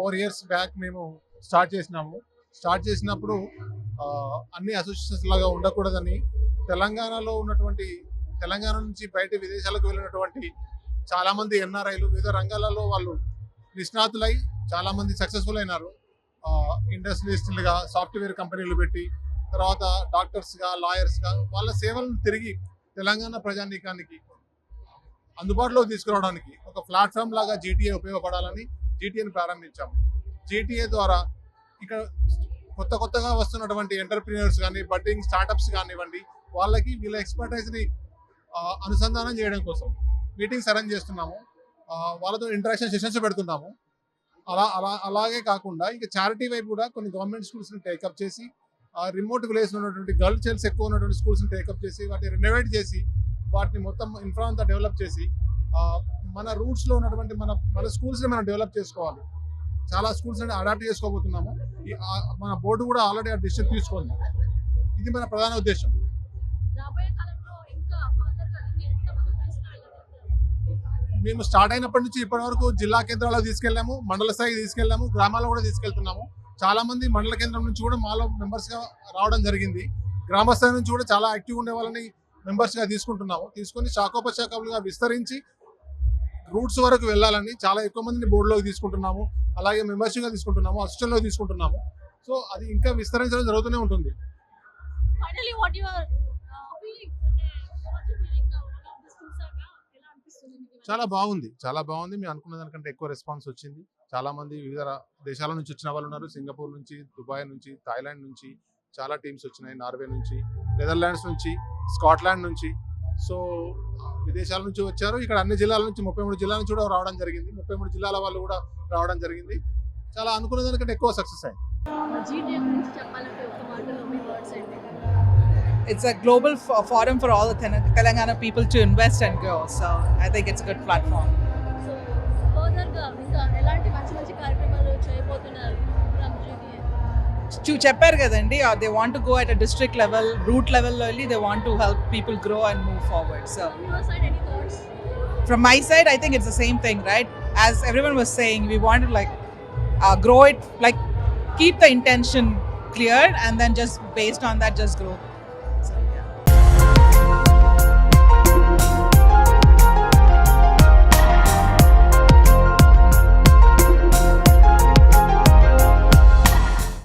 4 years back మేము start చేసినప్పుడు అన్ని అసోసియేషన్స్ లాగా ఉండకూడదని తెలంగాణ నుంచి బయట విదేశాలకు వెళ్ళినటువంటి చాలా మంది ఎన్ఆర్ఐలు వివిధ రంగాలలో వాళ్ళు నిష్ణాతులై చాలా మంది సక్సెస్ఫుల్ అయినారు. ఇండస్ట్రియలిస్టులుగా సాఫ్ట్వేర్ కంపెనీలు పెట్టి, తర్వాత డాక్టర్స్గా, లాయర్స్గా వాళ్ళ సేవలను తిరిగి తెలంగాణ ప్రజానీకానికి అందుబాటులో తీసుకురావడానికి ఒక ప్లాట్ఫామ్ లాగా జీటీఏ ఉపయోగపడాలని జీటీఏని ప్రారంభించాము. జీటీఏ ద్వారా ఇక్కడ కొత్తగా వస్తున్నటువంటి ఎంటర్ప్రీనర్స్ కానీ, బడ్డింగ్ స్టార్టప్స్ కానివ్వండి, వాళ్ళకి వీళ్ళ ఎక్స్పర్టైజ్ని అనుసంధానం చేయడం కోసం మీటింగ్స్ అరేంజ్ చేస్తున్నాము. వాళ్ళతో ఇంటరాక్షన్ సెషన్స్ పెడుతున్నాము. అలాగే కాకుండా ఇంకా చారిటీ వైపు కూడా కొన్ని గవర్నమెంట్ స్కూల్స్ని టేకప్ చేసి, రిమోట్ విలేజ్లో ఉన్నటువంటి గర్ల్ చైల్డ్స్ ఎక్కువ ఉన్నటువంటి స్కూల్స్ని టేకప్ చేసి, వాటిని రెనోవేట్ చేసి, వాటిని మొత్తం ఇన్ఫ్రా అంతా డెవలప్ చేసి, మన రూట్స్లో ఉన్నటువంటి మన స్కూల్స్ని మనం డెవలప్ చేసుకోవాలి. చాలా స్కూల్స్ అని అడాప్ట్ చేసుకోబోతున్నాము. మన బోర్డు కూడా ఆల్రెడీ ఆ డిసిషన్ తీసుకోండి. ఇది మన ప్రధాన ఉద్దేశం. మేము స్టార్ట్ అయినప్పటి నుంచి ఇప్పటి వరకు జిల్లా కేంద్రాల్లో తీసుకెళ్ళాము, మండల స్థాయికి తీసుకెళ్ళాము, గ్రామాల్లో కూడా తీసుకెళ్తున్నాము. చాలా మంది మండల కేంద్రం నుంచి కూడా మాలో మెంబర్స్గా రావడం జరిగింది. గ్రామ స్థాయి నుంచి కూడా చాలా యాక్టివ్ ఉండే వాళ్ళని మెంబర్స్గా తీసుకొని శాఖోపశాఖలుగా విస్తరించి రూట్స్ వరకు వెళ్ళాలని చాలా ఎక్కువ మందిని బోర్డులోకి తీసుకుంటున్నాము. అలాగే మెంబర్షిప్గా తీసుకుంటున్నాము, అసిస్టెంట్లో తీసుకుంటున్నాము. సో అది ఇంకా విస్తరించడం జరుగుతూనే ఉంటుంది. చాలా బాగుంది. మేము అనుకున్న దానికంటే ఎక్కువ రెస్పాన్స్ వచ్చింది. చాలా మంది వివిధ దేశాల నుంచి వచ్చిన వాళ్ళు ఉన్నారు. సింగపూర్ నుంచి, దుబాయ్ నుంచి, థాయిలాండ్ నుంచి చాలా టీమ్స్ వచ్చినాయి. నార్వే నుంచి, నెదర్లాండ్స్ నుంచి, స్కాట్లాండ్ నుంచి. సో విదేశాల నుంచి వచ్చారు. ఇక్కడ అన్ని జిల్లాల నుంచి 33 జిల్లాల నుంచి కూడా రావడం జరిగింది. 33 జిల్లాల వాళ్ళు కూడా రావడం జరిగింది. చాలా అనుకున్న దానికంటే ఎక్కువ సక్సెస్ అయింది. It's a global forum for all the Telangana people to invest and grow. So I think it's a good platform. So further ఇంకా ఎలాంటి మంచి కార్యక్రమాలు చేయబోతున్నారు చెప్పారు కదండి, they want to go at a district level, root level only. They want to help people grow and move forward. So from your side, any thoughts? From my side, I think it's the same thing, right? As everyone was saying, we want to grow it, keep the intention clear, and then just based on that, just grow.